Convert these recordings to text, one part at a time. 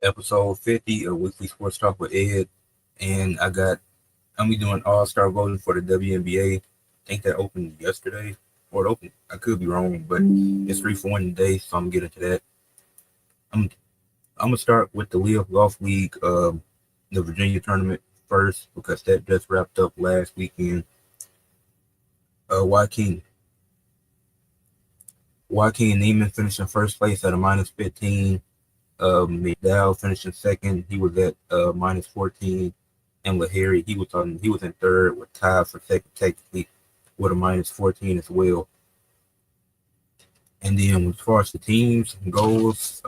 episode 50 of Weekly Sports Talk with Ed. And I'm be doing all-star voting for the WNBA. I think that opened yesterday, or it opened, I could be wrong, but it's 3 for 1 today, so I'm getting to that. I'm, I'm going to start with the Leah Golf League, the Virginia tournament first, because that just wrapped up last weekend. Joaquin, Joaquin Neiman finished in first place at a minus 15. McDowell finished in second. He was at minus 14. And Lahiri, he was in third with tied for second technically with a minus 14 as well. And then as far as the teams goes,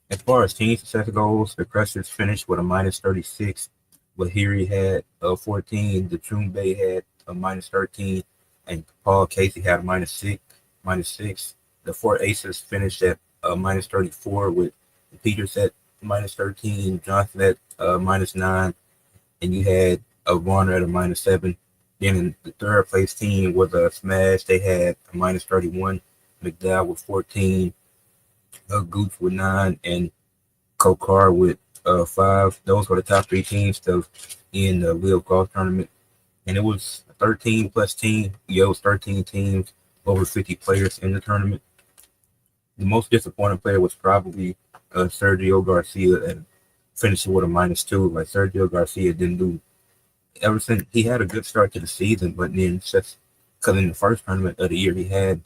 as far as team success goes, the Crushers finished with a minus 36. Lahiri had 14. The Troon Bay had a minus 13, and Paul Casey had a minus six. The Fort Aces finished at minus 34 with Peters at minus 13, Johnson at minus 9, and you had a Warner at a minus 7. Then in the third place team was a Smash. They had a minus 31. McDowell with 14, Gooch with 9, and Kokar with 5. Those were the top three teams in the Live Golf tournament. And it was 13 plus team. Yeah, it was 13 teams, over 50 players in the tournament. The most disappointing player was probably Sergio Garcia, and finishing with a minus 2. Like, Sergio Garcia didn't do ever since he had a good start to the season, but then just because in the first tournament of the year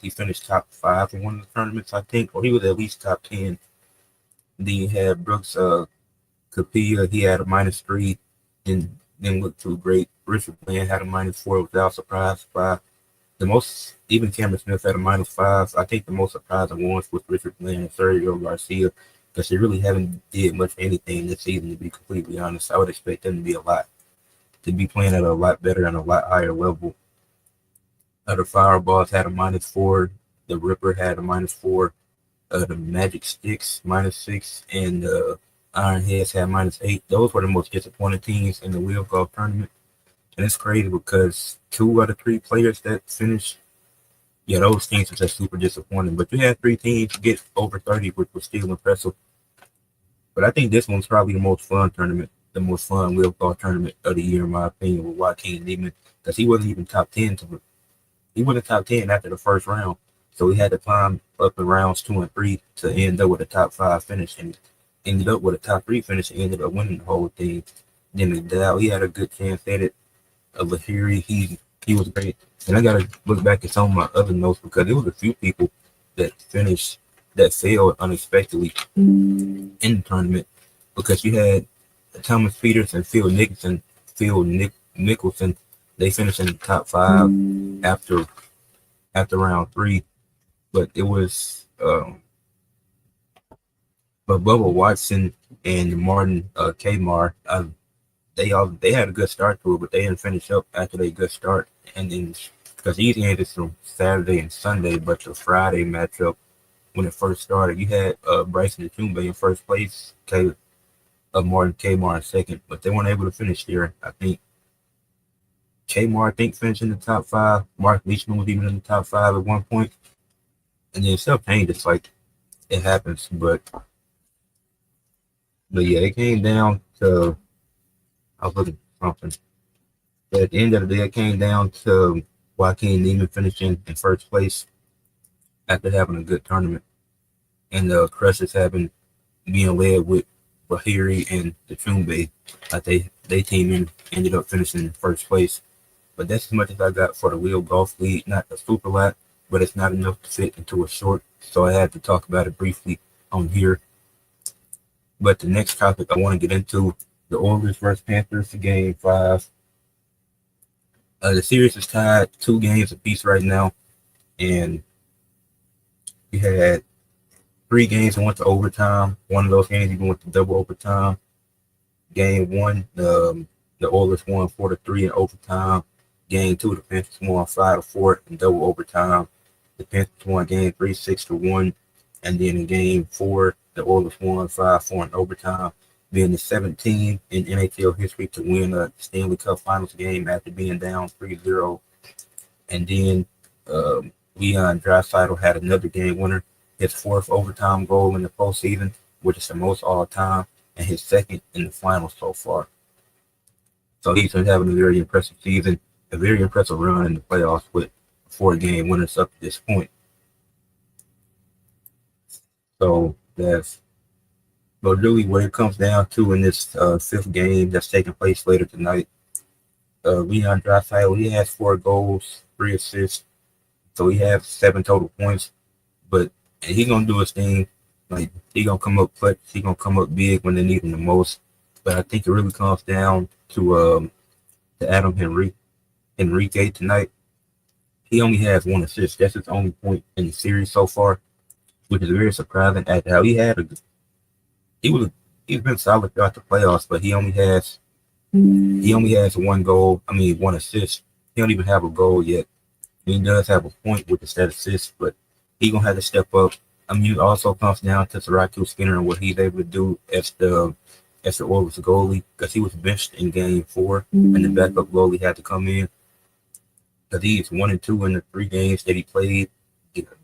he finished top 5 in one of the tournaments, I think, or he was at least top 10. Then you had Brooks Capilla, he had a minus 3, and didn't look too great. Richard Bland had a minus 4 without surprise 5. Even Cameron Smith had a minus 5. I think the most surprising ones was Richard Bland and Sergio Garcia, because they really haven't did much of anything this season, to be completely honest. I would expect them to be playing at a lot better and a lot higher level. The Fireballs had a minus 4. The Ripper had a minus 4. The Magic Sticks minus 6, and the Ironheads had minus 8. Those were the most disappointing teams in the Wheel Golf tournament. And it's crazy because 2 out of 3 players that finished, yeah, those teams were just super disappointing. But you had 3 teams get over 30, which was still impressive. But I think this one's probably the most fun Wheel Golf tournament of the year, in my opinion, with Joaquin Neiman, because he wasn't even top 10 he wasn't top 10 after the first round. So he had to climb up in rounds 2 and 3 to end up with a top 5 finish, and ended up with a top 3 finish and ended up winning the whole thing. Then McDowell, he had a good chance at it. Lahiri, he was great. And I gotta look back at some of my other notes, because there was a few people that failed unexpectedly in the tournament, because you had Thomas Peters and Nicholson. They finished in the top 5 after round 3, but it was but Bubba Watson and Martin Kmar, they had a good start to it, but they didn't finish up after their good start. And then, because these games is from Saturday and Sunday, but the Friday matchup, when it first started, you had Bryson DeChumba in first place, Martin Kmar in second, but they weren't able to finish there. I think Kmar, finished in the top 5. Mark Leishman was even in the top 5 at one point. And then stuff changes, like, it happens. But yeah, it came down to, I was looking for something. But at the end of the day, it came down to Joaquin Neiman finishing in first place after having a good tournament. And the Crushers being led with Bahiri and the Trumbe. Like, they team ended up finishing in first place. But that's as much as I got for the Wheel Golf League. Not a super lot, but it's not enough to fit into a short, so I had to talk about it briefly on here. But the next topic I want to get into, the Oilers versus Panthers, game 5. The series is tied 2 games apiece right now, and we had 3 games that went to overtime. One of those games even went to double overtime. Game 1, the Oilers won 4-3 in overtime. Game 2, the Panthers won 5-4 in double overtime. The Panthers won game 3, 6-1. And then in game 4, the Oilers won 5-4 in overtime, being the 17th in NHL history to win a Stanley Cup Finals game after being down 3-0. And then Leon Draisaitl had another game winner his fourth overtime goal in the postseason, which is the most all time, and his second in the finals so far. So he's been having a very impressive season, a very impressive run in the playoffs with 4-game winners up to this point. So that's but really what it comes down to in this fifth game that's taking place later tonight. Leon Draisaitl, he has 4 goals, 3 assists, so he has 7 total points. But he gonna do his thing. Like he gonna come up clutch. He gonna come up big when they need him the most. But I think it really comes down to Adam Henrique tonight. He only has 1 assist. That's his only point in the series so far, which is very surprising. At how he was he's been solid throughout the playoffs, but he only has 1 goal. 1 assist. He don't even have a goal yet. He does have a point with the stat assist, but he gonna have to step up. It also comes down to Syracuse Skinner and what he's able to do as the Oilers goalie, because he was benched in Game 4, and the backup goalie had to come in because he is 1-2 in the 3 games that he played,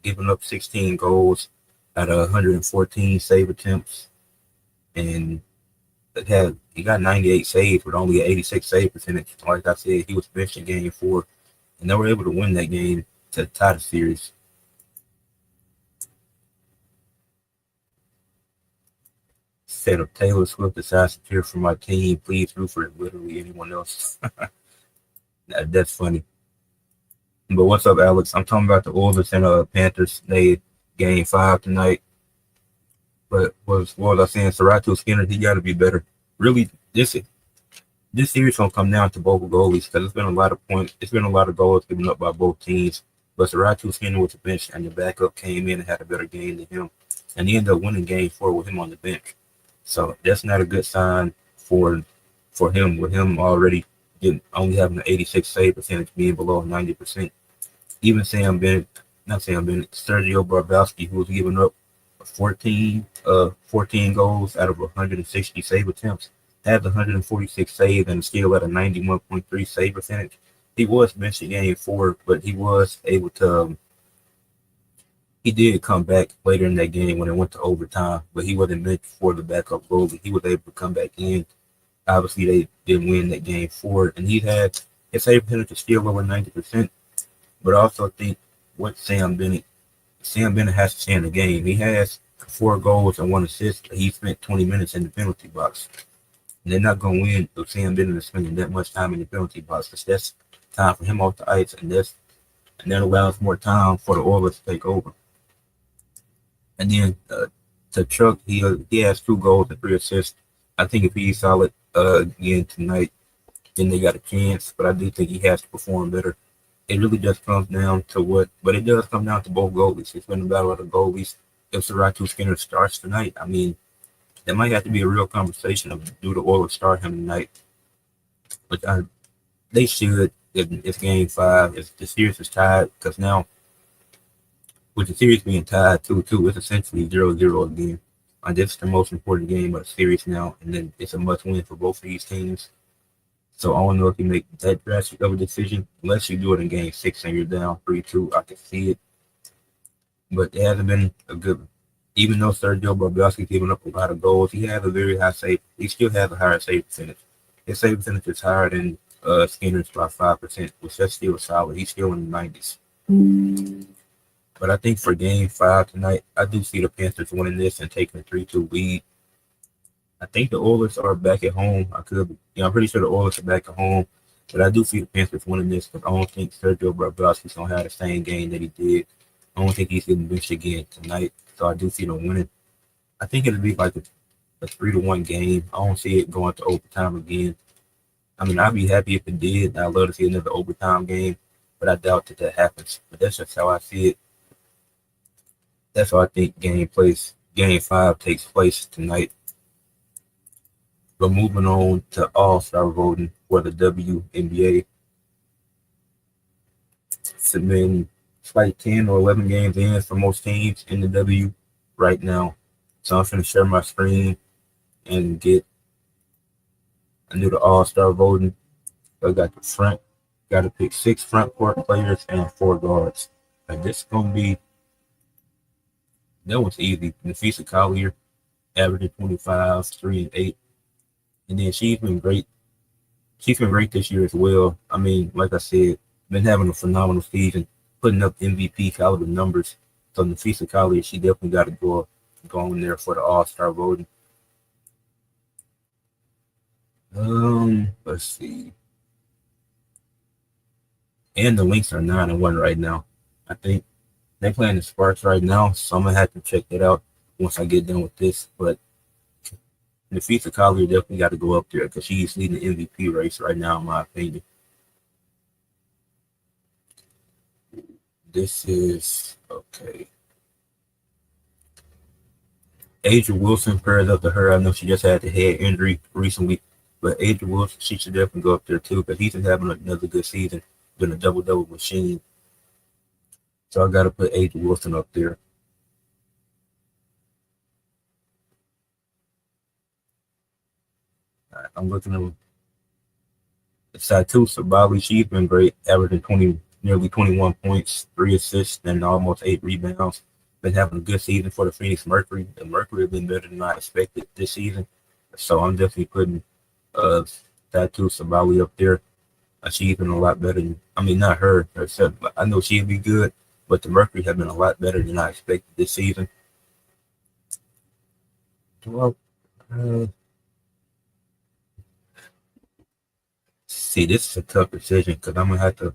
giving up 16 goals out of 114 save attempts, and he got 98 saves with only an 86 save percentage. Like I said, he was benched in Game 4, and they were able to win that game to tie the series. Said if Taylor Swift decides to cheer for my team, please root for literally anyone else. That's funny. But what's up, Alex? I'm talking about the Oilers and Panthers. They Game 5 tonight. But what was I saying? Syracuse Skinner, he got to be better. Really, this series gonna come down to both goalies because it's been a lot of points. It's been a lot of goals given up by both teams. But Syracuse Skinner was the bench, and the backup came in and had a better game than him, and he ended up winning Game 4 with him on the bench. So that's not a good sign for him, with him already only having an 86 save percentage, being below 90%. Even Sergio Barbowski, who was giving up 14 goals out of 160 save attempts, had 146 saves and still at a 91.3 save percentage. He was benched in Game 4, but he was able to. He did come back later in that game when it went to overtime, but he wasn't meant for the backup goalie. He was able to come back in. Obviously, they didn't win that Game 4, and he had his save percentage is still over 90%. But I also think what Sam Bennett has to stay in the game. He has 4 goals and 1 assist. He spent 20 minutes in the penalty box. And they're not going to win if Sam Bennett is spending that much time in the penalty box, because that's time for him off the ice, and that allows more time for the Oilers to take over. And then to Chuck, he has 2 goals and 3 assists. I think if he's solid again tonight, then they got a chance. But I do think he has to perform better. It really just comes down to but it does come down to both goalies. It's been a battle of the goalies. If Syracuse Skinner starts tonight, there might have to be a real conversation of do the Oilers start him tonight. But they should. It's Game 5. If the series is tied, because now, with the series being tied 2-2, it's essentially 0-0 again. This is the most important game of the series now, and then it's a must-win for both of these teams. So I don't know if you make that drastic of a decision, unless you do it in Game 6 and you're down 3-2. I can see it, but it hasn't been a good. Even though Sergio Bobrovsky's giving up a lot of goals, he has a very high save. He still has a higher save percentage. His save percentage is higher than Skinner's by 5%, which that's still solid. He's still in the 90s. But I think for Game 5 tonight, I do see the Panthers winning this and taking a 3-2 lead. I think the Oilers are back at home. I'm pretty sure the Oilers are back at home, but I do see the Panthers winning this because I don't think Sergio Bobrovsky's going to have the same game that he did. I don't think he's getting benched again tonight, so I do see them winning. I think it'll be like a 3-1 game. I don't see it going to overtime again. I'd be happy if it did. I'd love to see another overtime game, but I doubt that happens. But that's just how I see it. That's how I think Game 5 takes place tonight. But moving on to All-Star voting for the WNBA. It's been like 10 or 11 games in for most teams in the W right now. So I'm going to share my screen and do the All-Star voting. So I got to pick 6 front court players and 4 guards. And this is going to be That was easy. Nafisa Collier averaging 25, 3 and 8. And then she's been great. She's been great this year as well. I mean, like I said, been having a phenomenal season, putting up MVP caliber numbers. So Nafisa Collier, she definitely got to go in there for the All-Star voting. Let's see. And the Lynx are 9-1 right now. I think they're playing the Sparks right now, so I'm gonna have to check that out once I get done with this. But Nafisa Collier definitely got to go up there because she's leading the MVP race right now, in my opinion. This is okay. Aja Wilson pairs up to her. I know she just had the head injury recently, but Aja Wilson, she should definitely go up there too because he's been having another good season, been a double-double machine. So I got to put Aja Wilson up there. Right, I'm looking at Satu Sabali. She's been great, averaging nearly 21 points, 3 assists, and almost 8 rebounds. Been having a good season for the Phoenix Mercury. The Mercury have been better than I expected this season. So I'm definitely putting uh Satu Sabali up there. She's been a lot better than, I mean, not her herself. I know she'd be good, but the Mercury have been a lot better than I expected this season. Well, see, this is a tough decision because I'm gonna have to.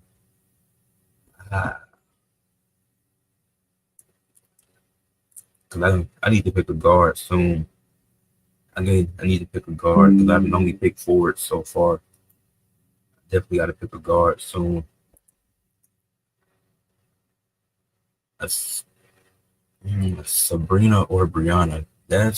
Because I need to pick a guard soon. I need to pick a guard because I've only picked forward so far. Definitely got to pick a guard soon. That's Sabrina or Brianna. I'm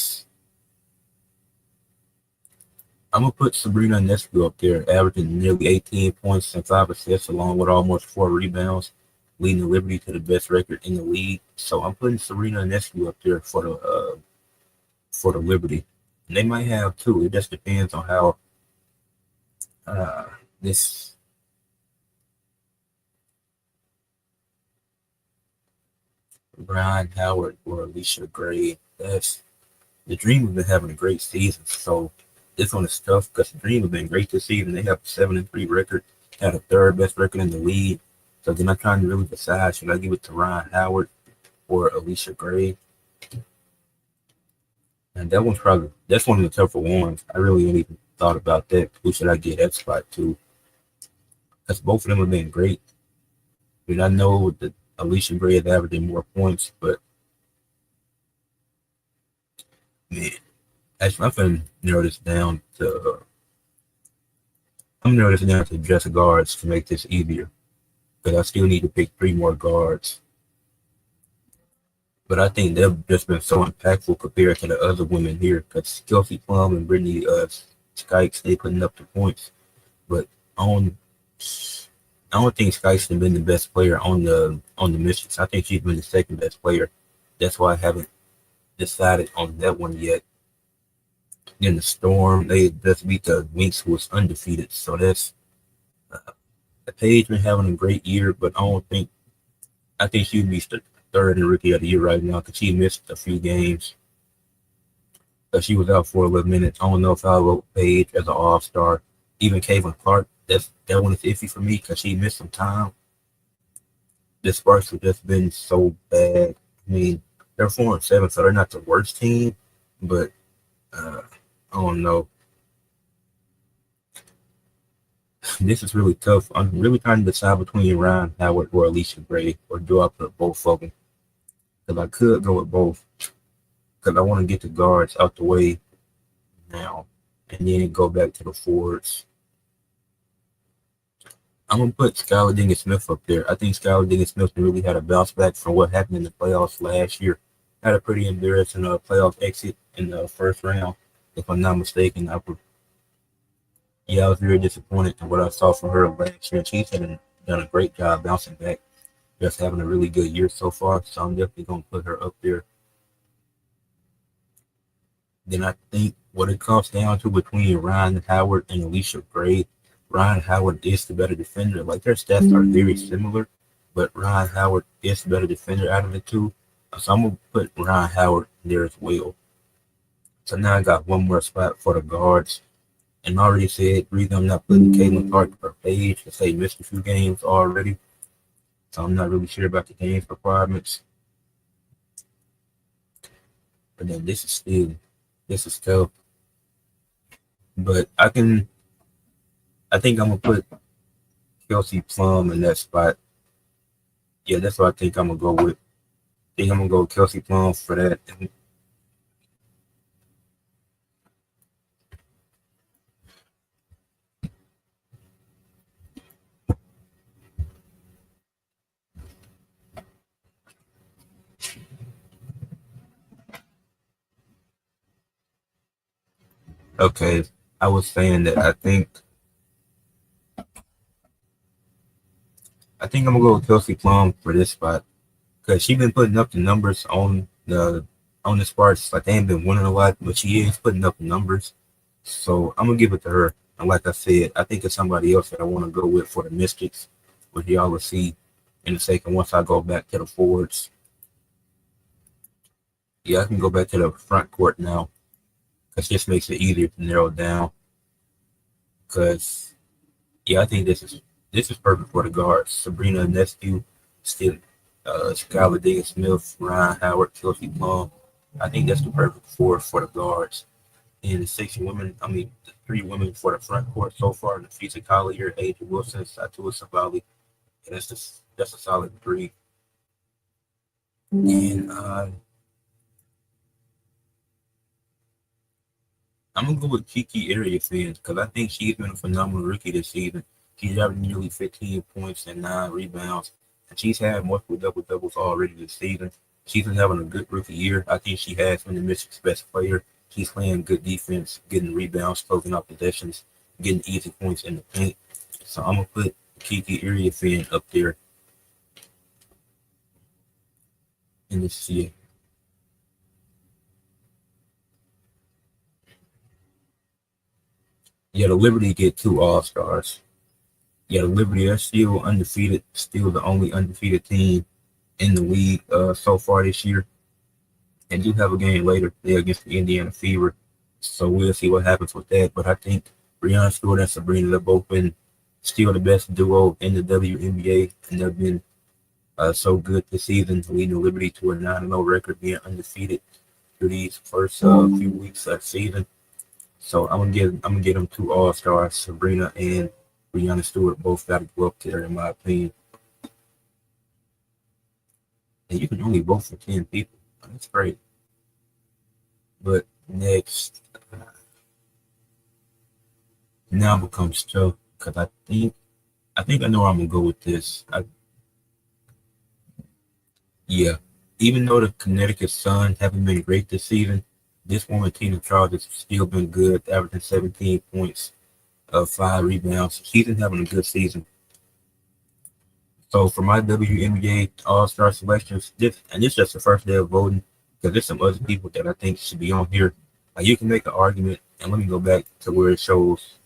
gonna put Sabrina Nescu up there, averaging nearly 18 points and 5 assists, along with almost 4 rebounds, leading the Liberty to the best record in the league. So I'm putting Sabrina Nescu up there for the Liberty. And they might have two. It just depends on how uh, this Brian Howard or Alicia Gray. That's the Dream have been having a great season. So this one is tough because the Dream have been great this season. They have a 7-3 record, had a third best record in the league. So then I'm trying to really decide, should I give it to Ryan Howard or Alicia Gray? And that's one of the tougher ones. I really ain't even thought about that. Who should I get that spot to? Because both of them have been great. I mean, I know that Alicia Gray is averaging more points, but man, actually, I'm gonna narrow this down to. I'm narrow this down to just guards to make this easier, but I still need to pick 3 more guards. But I think they've just been so impactful compared to the other women here, because Kelsey Plum and Brittany Skikes, they putting up the points, but on. I don't think Skykes has been the best player on the Mystics. I think she's been the second best player. That's why I haven't decided on that one yet. In the Storm, they just beat the Winx, who was undefeated. So that's Paige been having a great year, but I think she'd be the third in Rookie of the Year right now because she missed a few games. She was out for 11 minutes. I don't know if I vote Paige as an All-Star. Even Caitlin Clark, that one is iffy for me because she missed some time. The Sparks have just been so bad. I mean, they're 4-7, so they're not the worst team, but I don't know. This is really tough. I'm really trying to decide between Ryan Howard or Alicia Gray, or do I put both of them? Because I could go with both, because I want to get the guards out the way now, and then go back to the forwards. I'm gonna put Skylar Diggins-Smith up there. I think Skylar Diggins-Smith really had a bounce back from what happened in the playoffs last year. Had a pretty embarrassing playoff exit in the first round, if I'm not mistaken. I was very disappointed in what I saw from her last year. She's done a great job bouncing back, just having a really good year so far. So I'm definitely gonna put her up there. Then I think what it comes down to between Ryan Howard and Alicia Gray, Ryan Howard is the better defender. Like, their stats are very similar, but Ryan Howard is the better defender out of the two. So I'm gonna put Ryan Howard there as well. So now I got one more spot for the guards. And I already said reason I'm not putting Caitlin Clark per page because they missed a few games already. So I'm not really sure about the games requirements. But then this is tough. But I think I'm gonna put Kelsey Plum in that spot. Yeah, that's what I think I'm gonna go with. I think I'm gonna go with Kelsey Plum for that. Okay, I was saying that I think I'm gonna go with Kelsey Plum for this spot because she's been putting up the numbers on the Sparks. Like they ain't been winning a lot, but she is putting up the numbers. So I'm gonna give it to her. And like I said, I think it's somebody else that I want to go with for the Mystics, which y'all will see in a second once I go back to the forwards. Yeah, I can go back to the front court now because this makes it easier to narrow down. Because yeah, I think this is perfect for the guards. Sabrina Nescu, still Skylar Diggins Smith, Ryan Howard, Kelsey Plum. I think that's the perfect four for the guards. And the the three women for the front court so far: Nafisa Collier, Adrian Wilson, Satua Savali. And that's a solid three. And I'm gonna go with Kiki Area fans because I think she's been a phenomenal rookie this season. She's averaging nearly 15 points and 9 rebounds, and she's had multiple double doubles already this season. She's been having a good rookie year. I think she has been the Mystics' best player. She's playing good defense, getting rebounds, closing out possessions, getting easy points in the paint. So I'm gonna put Kiki Area fan up there in this year. Yeah, the Liberty get two All Stars. Yeah, the Liberty are still undefeated, still the only undefeated team in the league so far this year. And do have a game later there against the Indiana Fever. So we'll see what happens with that. But I think Breonna Stewart and Sabrina have both been still the best duo in the WNBA, and they've been so good this season, leading the Liberty to a 9-0 record, being undefeated through these first few weeks of the season. So I'm gonna give them two All Stars, Sabrina and Breonna Stewart, both got to go up there in my opinion. And you can only vote for 10 people. That's great. But next, now becomes tough because I think I know where I'm gonna go with this. Yeah, even though the Connecticut Sun haven't been great this season, this woman Tina Charles has still been good, averaging 17 points, 5 rebounds. She's been having a good season. So for my WNBA All Star selections, this is just the first day of voting because there's some other people that I think should be on here. You can make an argument, and let me go back to where it shows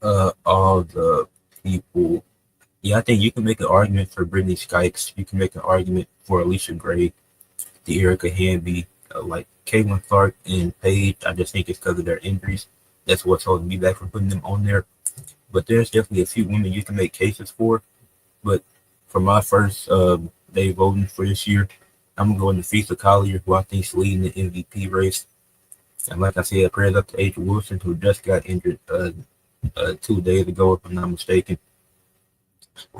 all the people. Yeah, I think you can make an argument for Brittany Skikes. You can make an argument for Alicia Gray, the Erica Hanby, like Caitlin Clark and Paige. I just think it's because of their injuries. That's what's holding me back from putting them on there. But there's definitely a few women you can make cases for. But for my first day voting for this year, I'm gonna go into Nafisa Collier, who I think is leading the MVP race. And like I said, prayers up to Adrian Wilson, who just got injured 2 days ago, if I'm not mistaken.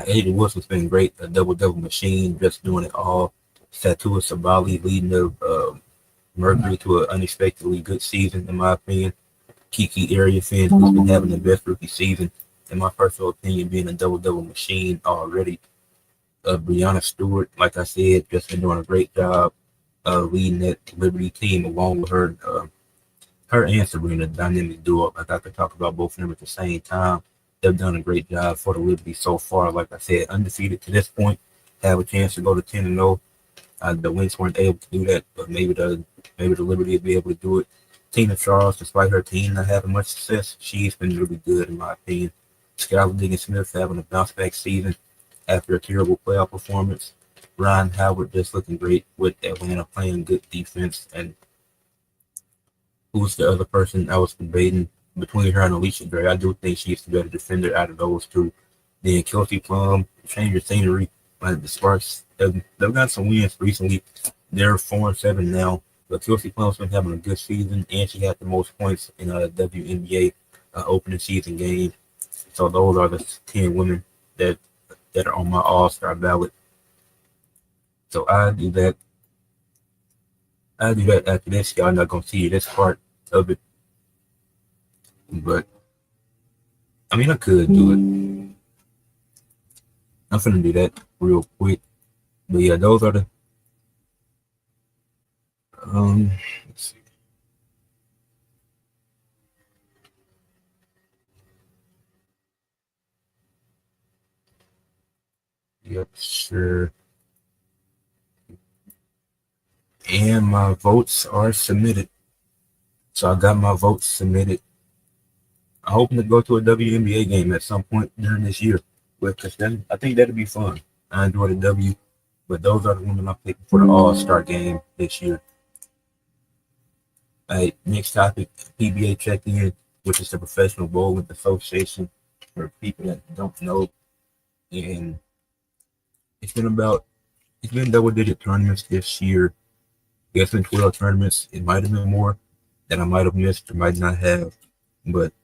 Adrian Wilson's been great, a double-double machine, just doing it all. Satua Sabali leading the Mercury to an unexpectedly good season, in my opinion. Kiki Area fans, who's been having the best rookie season, in my personal opinion, being a double-double machine already. Breonna Stewart, like I said, just been doing a great job leading that Liberty team along with her and Sabrina, dynamic duo. Like I could talk about both of them at the same time. They've done a great job for the Liberty so far. Like I said, undefeated to this point, have a chance to go to 10-0. The Wings weren't able to do that, but maybe the Liberty will be able to do it. Tina Charles, despite her team not having much success, she's been really good in my opinion. Skylar Diggins Smith having a bounce back season after a terrible playoff performance. Ryan Howard just looking great with Atlanta playing good defense. And who's the other person I was debating between her and Alicia Gray? I do think she's the better defender out of those two. Then Kelsey Plum, change your scenery. The Sparks, they've got some wins recently. They're 4-7 now. But Kelsey Plum's been having a good season, and she had the most points in a WNBA opening season game. So those are the 10 women that are on my All-Star ballot. So I do that. After this. Y'all not gonna see this part of it, but I mean I could do it. I'm finna do that real quick. But yeah, those are the let's see. Yep, sure. And my votes are submitted. So I got my votes submitted. I'm hoping to go to a WNBA game at some point during this year. Because then I think that'd be fun. I enjoy the W. But those are the women I'm picking for the All-Star game this year. All right, next topic, PBA check-in, which is the Professional Bowling Association for people that don't know. And it's been double-digit tournaments this year. It's been 12 tournaments. It might have been more that I might have missed or might not have. But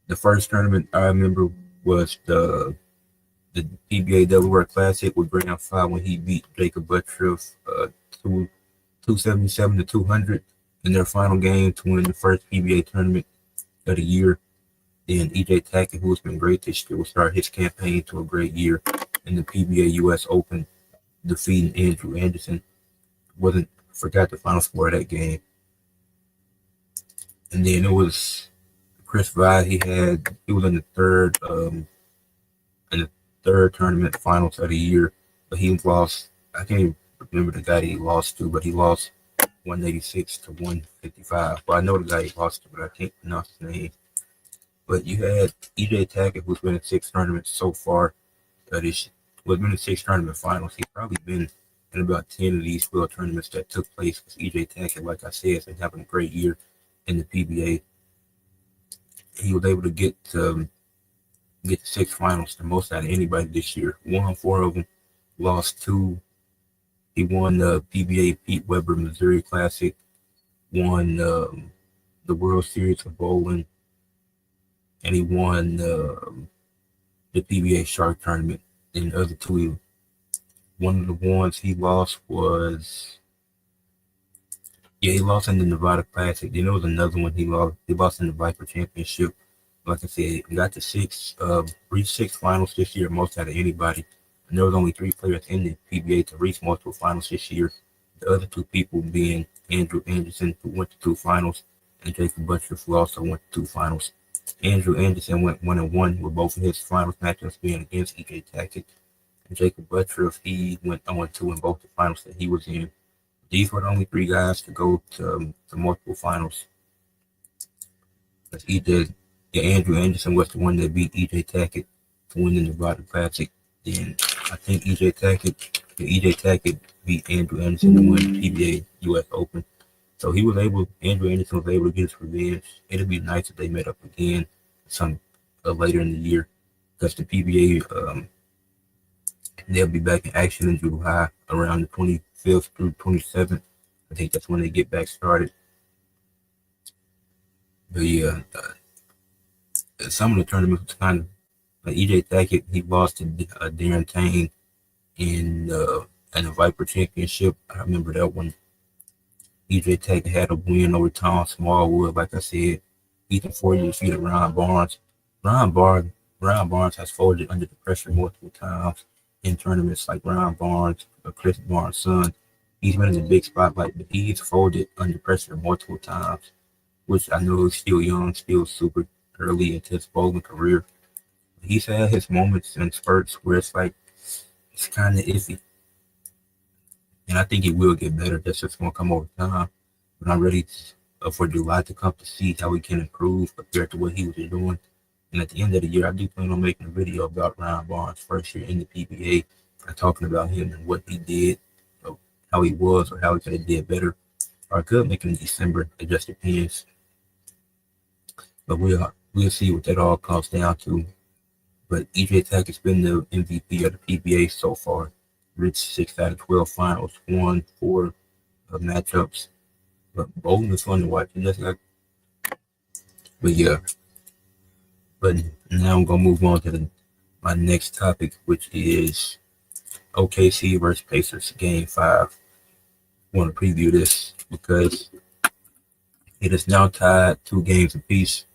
the first tournament I remember was the PBA Delaware Classic with Graham 5 when he beat Jacob Buttriff 277 to 200 in their final game to win the first PBA tournament of the year. Then EJ Tackett, who's been great this year, will start his campaign to a great year in the PBA US Open, defeating Andrew Anderson. Forgot the final score of that game. And then it was Chris Vi. He was in the third tournament finals of the year, but he lost. I can't even remember the guy he lost to, but he lost 186 to 155. Well, I know the guy he lost to, but I can't pronounce his name. But you had EJ Tackett, who's been in 6 tournaments so far. Been in 6 tournament finals. He's probably been in about 10 of these 12 tournaments that took place. Because EJ Tackett, like I said, has been having a great year in the PBA. He was able to get to 6 finals, the most out of anybody this year. Won 4 of them, lost 2. He won the PBA Pete Weber Missouri Classic, won the World Series of Bowling, and he won the PBA Shark Tournament. And the other 2, one of the ones he lost was, he lost in the Nevada Classic. Then there was another one he lost in the Viper Championship. Like I said, he got to reached 6 finals this year, most out of anybody. And there was only 3 players in the PBA to reach multiple finals this year. The other 2 people being Andrew Anderson, who went to 2 finals, and Jacob Buttriff, who also went to 2 finals. Andrew Anderson went 1-1 with both of his finals matchups being against EJ Tackett. And Jacob Buttriff, he went 0-2 in both the finals that he was in. These were the only 3 guys to go to multiple finals. That's Andrew Anderson was the one that beat EJ Tackett to win the Nevada Classic. Then I think EJ Tackett beat Andrew Anderson to win the PBA US Open. So Andrew Anderson was able to get his revenge. It'd be nice if they met up again later in the year, because the PBA they'll be back in action in July around the 25th through 27th. I think that's when they get back started. But yeah, some of the tournaments kind of like EJ Tackett. He lost to Darren Tane in the Viper Championship. I remember that one. EJ Tackett had a win over Tom Smallwood. Like I said, Ethan Ford defeated Ryan Barnes. Ryan Barnes has folded under the pressure multiple times in tournaments like Ryan Barnes or Chris Barnes' son. He's been in the big spotlight, but he's folded under pressure multiple times, which I know is still young, still super early into his bowling career. He's had his moments and spurts where it's kind of iffy. And I think it will get better. That's just going to come over time. But I'm ready for July to come to see how he can improve compared to what he was doing. And at the end of the year, I do plan on making a video about Ryan Barnes' first year in the PBA talking about him and what he did, or how he was, or how he could have did better. Or I could make him in December. It just depends. But we'll see what that all comes down to. But EJ Tack has been the MVP of the PBA so far. Reached 6 out of 12 finals, won 4 matchups. But bowling is fun to watch. But yeah. But now I'm gonna move on to my next topic, which is OKC versus Pacers Game 5. I want to preview this because it is now tied 2 games apiece.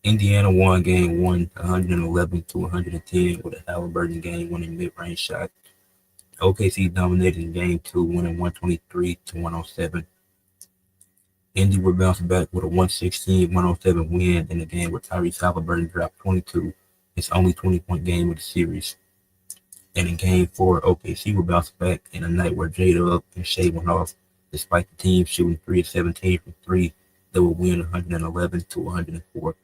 Indiana won Game 1, 111 to 110 with a Halliburton game winning mid-range shot. OKC dominated in Game 2, winning 123 to 107. Indy would bounce back with a 116-107 win in a game where Tyrese Halliburton dropped 22, his only 20-point game of the series. And in Game 4, OKC would bounce back in a night where J-Dub and Shea went off. Despite the team shooting 3 of 17 from 3, they would win 111 to 104.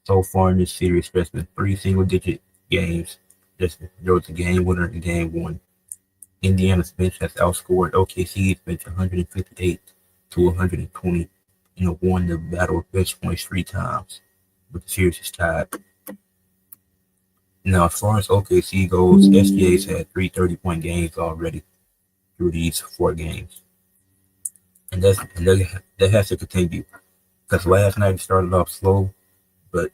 So far in this series, there's been 3 single-digit games. There was a game winner in Game 1. Indiana's bench has outscored OKC's bench 158 to 120 and have won the battle of bench points 3 times, but the series is tied. Now, as far as OKC goes, SGA's had 3 30-point games already through these 4 games, and that has to continue. Because last night it started off slow, but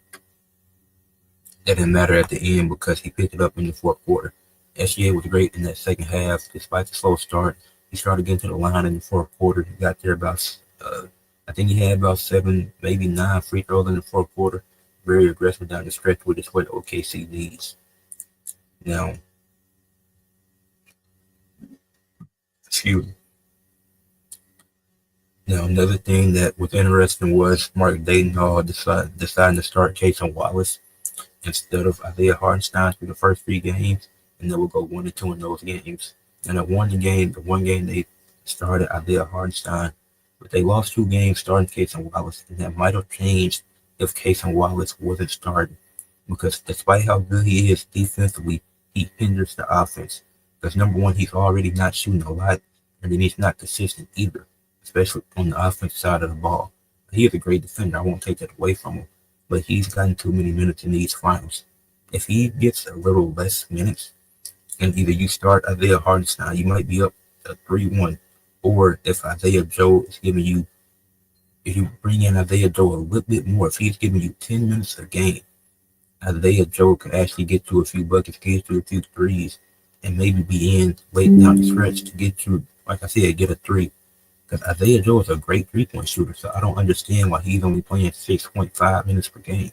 that didn't matter at the end because he picked it up in the 4th quarter. SGA was great in that second half, despite the slow start. He started getting to the line in the 4th quarter. He got there about, I think he had about 7, maybe 9 free throws in the 4th quarter. Very aggressive down the stretch, which is what OKC needs. Now, excuse me. Now, another thing that was interesting was Mark Dayton deciding to start Cason Wallace instead of Isaiah Hartenstein through the first 3 games, and they will go 1-2 in those games. And the one game they started Isaiah Hartenstein, but they lost 2 games starting Cason Wallace, and that might have changed if Cason Wallace wasn't starting. Because despite how good he is defensively, he hinders the offense. Because number one, he's already not shooting a lot, and then he's not consistent either, especially on the offensive side of the ball. He is a great defender. I won't take that away from him, but he's gotten too many minutes in these finals. If he gets a little less minutes, and either you start Isaiah Hartenstein, you might be up 3-1. Or if Isaiah Joe is giving you, if you bring in Isaiah Joe a little bit more, if he's giving you 10 minutes a game, Isaiah Joe could actually get you a few buckets, get you a few threes, and maybe be in late down the stretch to get you, like I said, get a 3. Because Isaiah Joe is a great 3-point shooter, so I don't understand why he's only playing 6.5 minutes per game.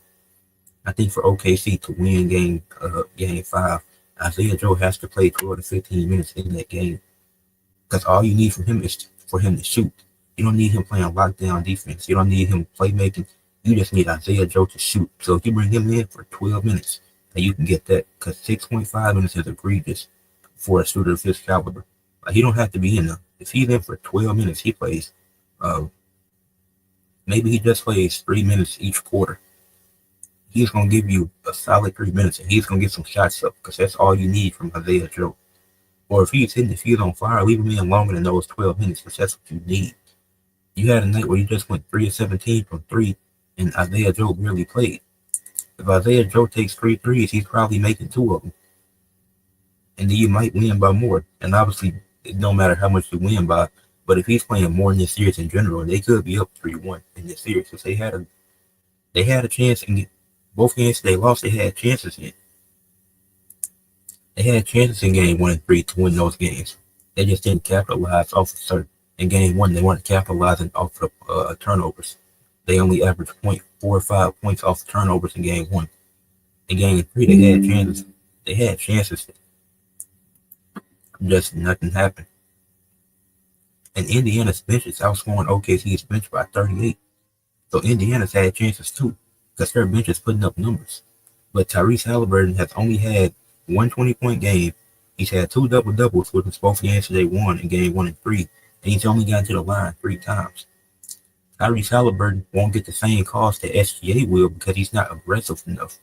I think for OKC to win game 5, Isaiah Joe has to play 12 to 15 minutes in that game. Because all you need from him is for him to shoot. You don't need him playing lockdown defense. You don't need him playmaking. You just need Isaiah Joe to shoot. So if you bring him in for 12 minutes, then you can get that. Because 6.5 minutes is egregious for a shooter of his caliber. He don't have to be in there. If he's in for 12 minutes, he plays. Maybe he just plays 3 minutes each quarter. He's going to give you a solid 3 minutes, and he's going to get some shots up, because that's all you need from Isaiah Joe. Or if he's hitting the field on fire, leave him in longer than those 12 minutes, because that's what you need. You had a night where you just went 3 of 17 from 3, and Isaiah Joe barely played. If Isaiah Joe takes 3 threes, he's probably making 2 of them. And then you might win by more. And obviously, it don't matter how much you win by, but if he's playing more in this series in general, they could be up 3-1 in this series, because they had a chance in both games they lost. They had chances in. They had chances in game 1 and 3 to win those games. They just didn't capitalize off of certain. In game 1, they weren't capitalizing off of turnovers. They only averaged 0.45 points off of turnovers in game 1. In game 3, they had chances. They had chances. Just nothing happened. And Indiana's bench is outscoring OKC's bench by 38. So Indiana's had chances too, because their bench is putting up numbers. But Tyrese Halliburton has only had 1 20-point game. He's had 2 double-doubles, which was both games they won in game 1 and 3. And he's only gotten to the line 3 times. Tyrese Halliburton won't get the same calls that SGA will because he's not aggressive enough.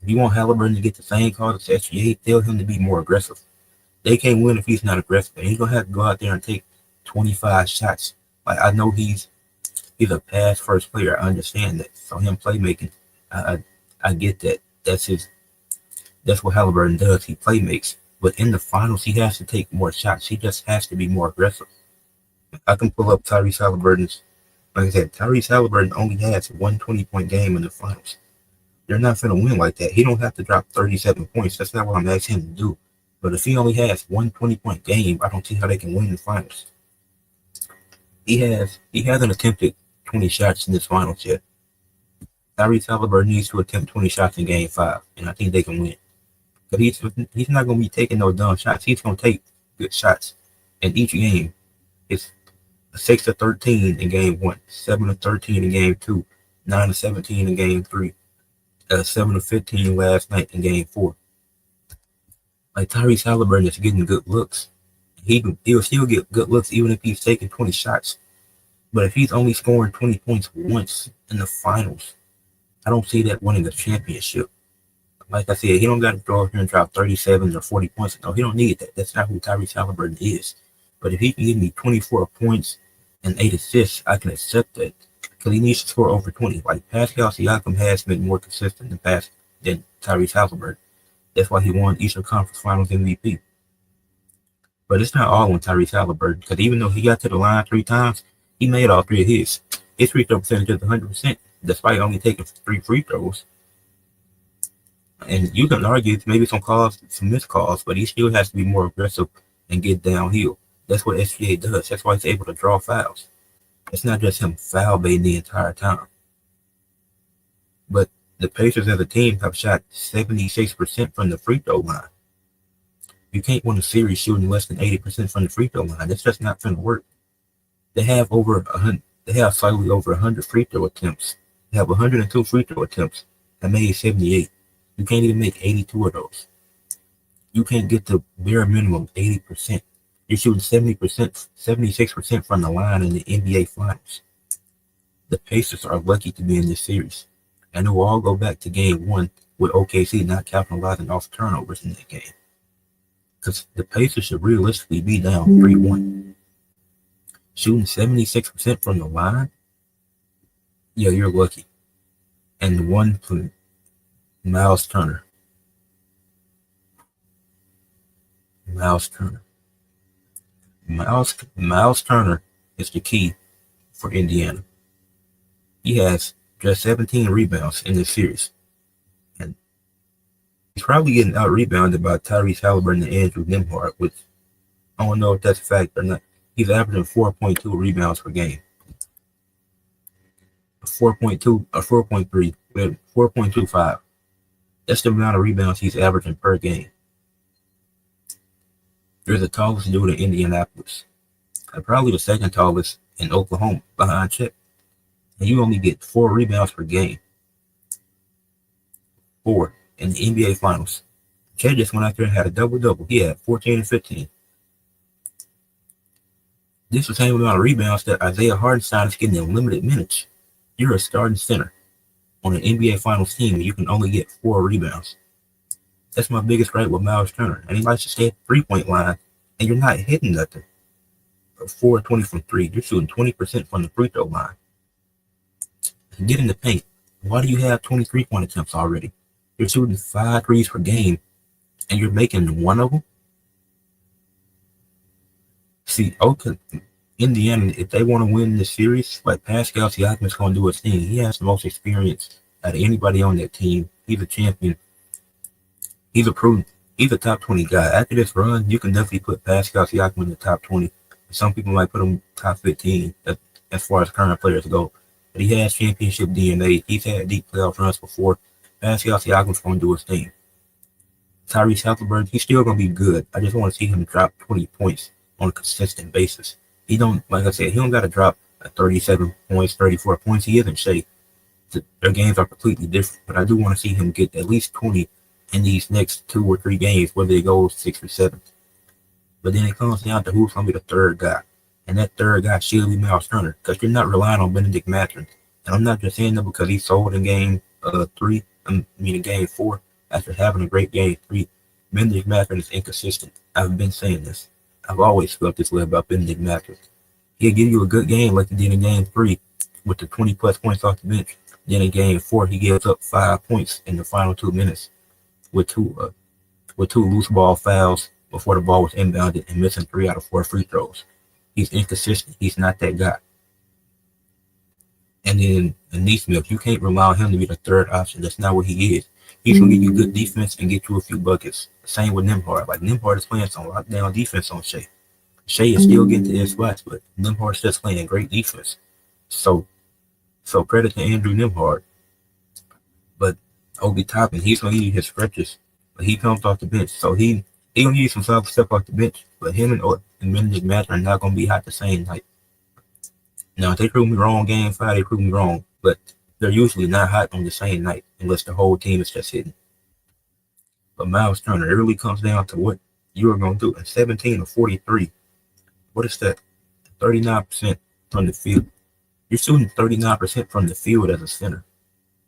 If you want Halliburton to get the same calls as SGA, tell him to be more aggressive. They can't win if he's not aggressive. And he's gonna have to go out there and take 25 shots. Like I know he's a pass first player. I understand that. So him playmaking, I get that. That's what Halliburton does. He playmakes. But in the finals, he has to take more shots. He just has to be more aggressive. I can pull up Tyrese Halliburton's. Like I said, Tyrese Halliburton only has one 20-point game in the finals. They're not going to win like that. He don't have to drop 37 points. That's not what I'm asking him to do. But if he only has one 20-point game, I don't see how they can win the finals. He hasn't attempted 20 shots in this finals yet. Tyrese Halliburton needs to attempt 20 shots in Game 5, and I think they can win. But he's not going to be taking no dumb shots. He's going to take good shots. In each game, it's 6-13 in Game 1, 7-13 in Game 2, 9-17 in Game 3, 7-15 last night in Game 4. Like Tyrese Halliburton is getting good looks. He'll still get good looks even if he's taking 20 shots. But if he's only scoring 20 points once in the finals, I don't see that winning a championship. Like I said, he don't got to go up here and drop 37 or 40 points. No, he don't need that. That's not who Tyrese Halliburton is. But if he can give me 24 points and 8 assists, I can accept that. Because he needs to score over 20. Like Pascal Siakam has been more consistent than Tyrese Halliburton. That's why he won Eastern Conference Finals MVP. But it's not all on Tyrese Halliburton. Because even though he got to the line 3 times, he made all 3 of his. His free throw percentage is 100%, despite only taking 3 free throws. And you can argue maybe some missed calls, but he still has to be more aggressive and get downhill. That's what SGA does. That's why he's able to draw fouls. It's not just him foul baiting the entire time. But the Pacers as a team have shot 76% from the free throw line. You can't win a series shooting less than 80% from the free throw line. That's just not going to work. They have slightly over 100 free throw attempts. They have 102 free throw attempts and made 78. You can't even make 82 of those. You can't get the bare minimum 80%. You're shooting 70%, 76% from the line in the NBA Finals. The Pacers are lucky to be in this series. And it will all go back to Game 1 with OKC not capitalizing off turnovers in that game. Because the Pacers should realistically be down 3-1. Shooting 76% from the line? Yeah, you're lucky. And one from Miles Turner. Miles Turner is the key for Indiana. He has just 17 rebounds in this series. And he's probably getting out-rebounded by Tyrese Halliburton and Andrew Nembhard, which I don't know if that's a fact or not. He's averaging 4.2 rebounds per game. 4.2 or 4.3, 4.25. That's the amount of rebounds he's averaging per game. They're the tallest dude in Indianapolis. And probably the second tallest in Oklahoma behind Chet. And you only get 4 rebounds per game. 4 in the NBA Finals. Chet just went out there and had a double-double. He had 14 and 15. This is the same amount of rebounds that Isaiah Hartenstein is getting in limited minutes. You're a starting center on an NBA Finals team and you can only get 4 rebounds. That's my biggest gripe with Miles Turner. And he likes to stay at the 3-point line and you're not hitting nothing. 4-20 from 3. You're shooting 20% from the free throw line. Get in the paint. Why do you have 23-point attempts already? You're shooting 5 threes per game and you're making 1 of them? See, Indiana, if they want to win this series, like Pascal Siakam is going to do his thing. He has the most experience out of anybody on that team. He's a champion. He's a top 20 guy. After this run, you can definitely put Pascal Siakam in the top 20. Some people might put him top 15 as far as current players go. But he has championship DNA. He's had deep playoff runs before. Pascal Siakam's going to do his thing. Tyrese Halliburton, he's still going to be good. I just want to see him drop 20 points on a consistent basis. He don't, like I said, he don't got to drop 37 points, 34 points. He isn't Shea. Their games are completely different. But I do want to see him get at least 20 in these next 2 or 3 games, whether it goes 6 or 7. But then it comes down to who's going to be the third guy. And that third guy should be Miles Turner, because you're not relying on Bennedict Mathurin. And I'm not just saying that because he sold in game 4. after having a great game 3. Benedict Mathurin is inconsistent. I've been saying this. I've always felt this way about Benedict Mathurin. He'll give you a good game like he did in game 3 with the 20 plus points off the bench. Then in game 4, he gives up 5 points in the final 2 minutes with two loose ball fouls before the ball was inbounded and missing 3 out of 4 free throws. He's inconsistent. He's not that guy. And then Neesmith, you can't rely on him to be the third option. That's not what he is. He's going to give you good defense and get you a few buckets. Same with Nembhard. Like, Nembhard is playing some lockdown defense on Shea. Shea is still getting to his spots, but Nembhard's just playing great defense. So credit to Andrew Nembhard. But Obi Toppin, he's going to give you his stretches. But he comes off the bench. So he going to give you some solid stuff off the bench. But him and Benedict Mathurin are not going to be hot the same night. Now, if they prove me wrong game 5, they prove me wrong. But they're usually not hot on the same night unless the whole team is just hitting. But Miles Turner, it really comes down to what you are going to do. And 17 of 43. What is that? 39% from the field. You're shooting 39% from the field as a center.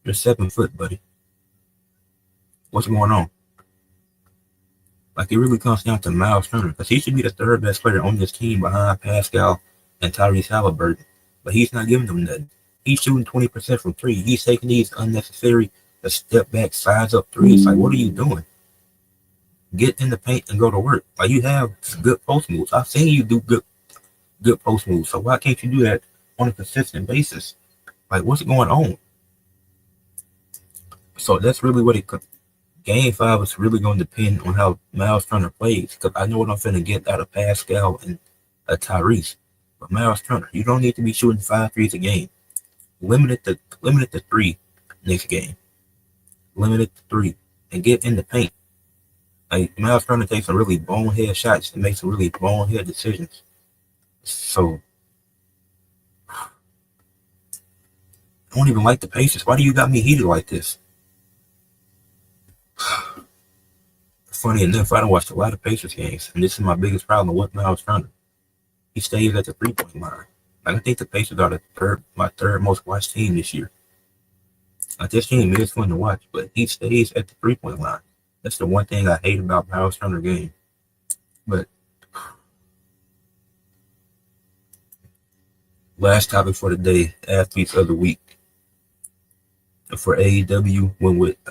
You're 7 foot, buddy. What's going on? Like, it really comes down to Miles Turner because he should be the third best player on this team behind Pascal and Tyrese Halliburton. But he's not giving them nothing. He's shooting 20% from 3. He's taking these unnecessary step back, size up threes. Like, what are you doing? Get in the paint and go to work. Like, you have good post moves. I've seen you do good post moves. So why can't you do that on a consistent basis? Like, what's going on? So that's really what it could. Game 5 is really going to depend on how Miles Turner plays because I know what I'm finna get out of Pascal and Tyrese. But Miles Turner, you don't need to be shooting 5 threes a game. Limit it to 3 next game. Limit it to 3 and get in the paint. Like, Miles Turner takes some really bonehead shots and makes some really bonehead decisions. So I don't even like the Pacers. Why do you got me heated like this? Funny enough, I don't watch a lot of Pacers games, and this is my biggest problem with Miles Turner. He stays at the 3-point line. Like, I think the Pacers are my third most watched team this year. Like, this team is fun to watch, but he stays at the 3-point line. That's the one thing I hate about Miles Turner game. But last topic for the day, athletes of the week. For AEW, went with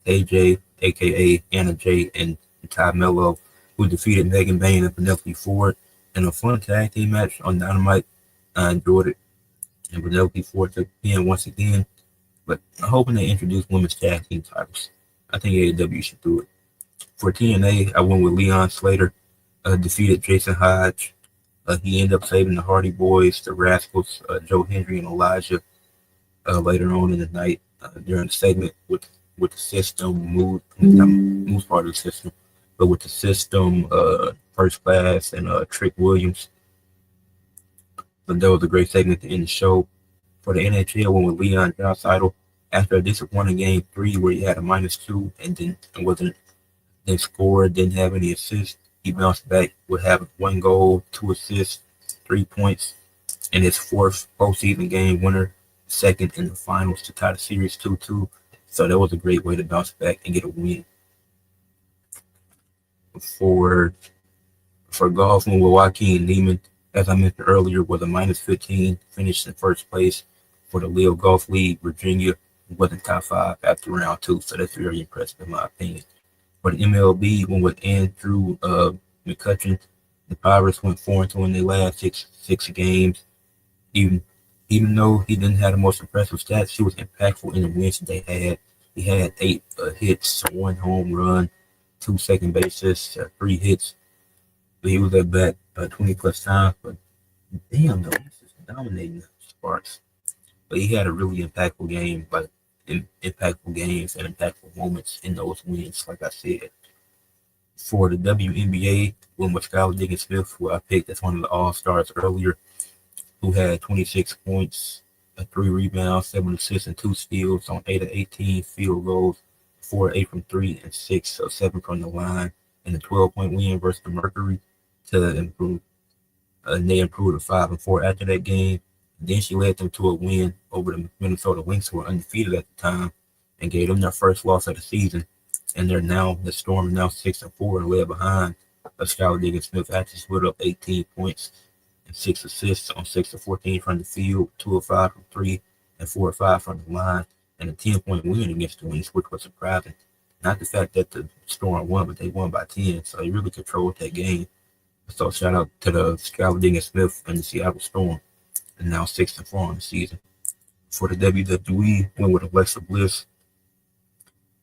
AJ, aka Anna Jay, and Ty Mello, who defeated Megan Bayne and Penelope Ford in a fun tag team match on Dynamite. I enjoyed it. And Penelope Ford took the pin once again. But I'm hoping they introduce women's tag team titles. I think AEW should do it. For TNA, I went with Leon Slater, defeated Jason Hodge. He ended up saving the Hardy Boys, the Rascals, Joe Hendry, and Elijah later on in the night during the segment with the system, Moose part of the system, but with the system, First Class, and Trick Williams. So that was a great segment to end the show. For the NHL, went with Leon Draisaitl after a disappointing game 3 where he had a -2 and then scored, didn't have any assists. He bounced back with having 1 goal, 2 assists, 3 points, and his 4th postseason game winner, 2nd in the finals to tie the series 2-2. So that was a great way to bounce back and get a win. For golf, went with Joaquin Neiman, as I mentioned earlier, was a -15, finished in first place for the Leo Golf League. Virginia wasn't top 5 after round 2, so that's very impressive in my opinion. For the MLB, went with Andrew McCutcheon. The Pirates went 4-2 in their last six games. Even though he didn't have the most impressive stats, he was impactful in the wins that they had. He had 8 hits, 1 home run, 2 second bases, 3 hits. But he was at bat 20 plus times. But damn, though, he's just dominating the Sparks. But he had a really impactful game, like impactful games and impactful moments in those wins, like I said. For the WNBA, went with Skylar Diggins-Smith, who I picked as one of the All-Stars earlier, who had 26 points, 3 rebounds, 7 assists, and 2 steals on 8 of 18 field goals, 4 of 8 from 3, and 6 of 7 from the line, in a 12-point win versus the Mercury to improve. They improved to 5-4 after that game. Then she led them to a win over the Minnesota Lynx, who were undefeated at the time, and gave them their first loss of the season. And the Storm now 6-4 and led behind Stanley Smith after split up 18 points and 6 assists on 6 of 14 from the field, 2 of 5 from 3, and 4 of 5 from the line, and a 10-point win against the Wings, which was surprising. Not the fact that the Storm won, but they won by 10, so they really controlled that game. So shout out to the Stanley Smith and the Seattle Storm, and now 6-4 on the season. For the WWE, went with Alexa Bliss.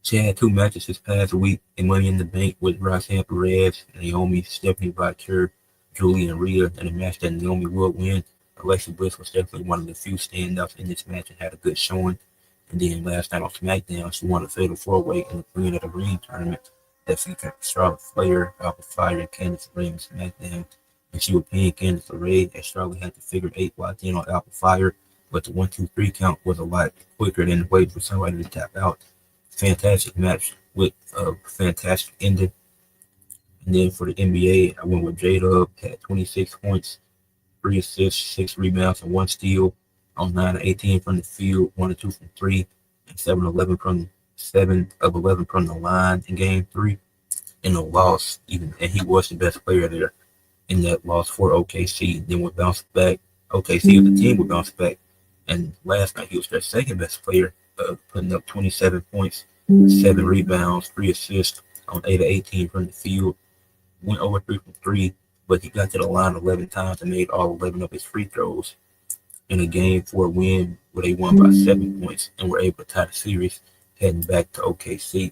She had 2 matches this past week in Money in the Bank with Roxanne Perez, Naomi, Stephanie Baker, Julie, and Rhea, in a match that Naomi would win. Alexa Bliss was definitely one of the few standouts in this match and had a good showing. And then last night on SmackDown, she won a Fatal 4-Way in the Queen of the Ring tournament that featured Charlotte Flair, Alpha Fire, and Candice LeRae on SmackDown. And she would pin Candice LeRae, as Charlotte had to figure 8 locked in on Alpha Fire, but the 1-2-3 count was a lot quicker than waiting for somebody to tap out. Fantastic match with a fantastic ending. And then for the NBA, I went with J-Dub, had 26 points, 3 assists, 6 rebounds, and 1 steal on 9 of 18 from the field, 1 of 2 from 3, and 7 of 11 from the line in Game 3. In a loss, and he was the best player there in that loss for OKC. Then would bounce back. OKC as a team would bounce back. And last night, he was their second best player, putting up 27 points, 7 rebounds, 3 assists on 8 of 18 from the field. Went over 3 from 3, but he got to the line 11 times and made all 11 of his free throws in a Game 4 win where they won by 7 points and were able to tie the series heading back to OKC.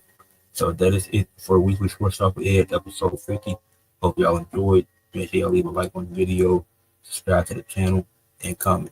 So that is it for Weekly Sports Talk with Ed, episode 50. Hope y'all enjoyed. Make sure y'all leave a like on the video, subscribe to the channel, and comment.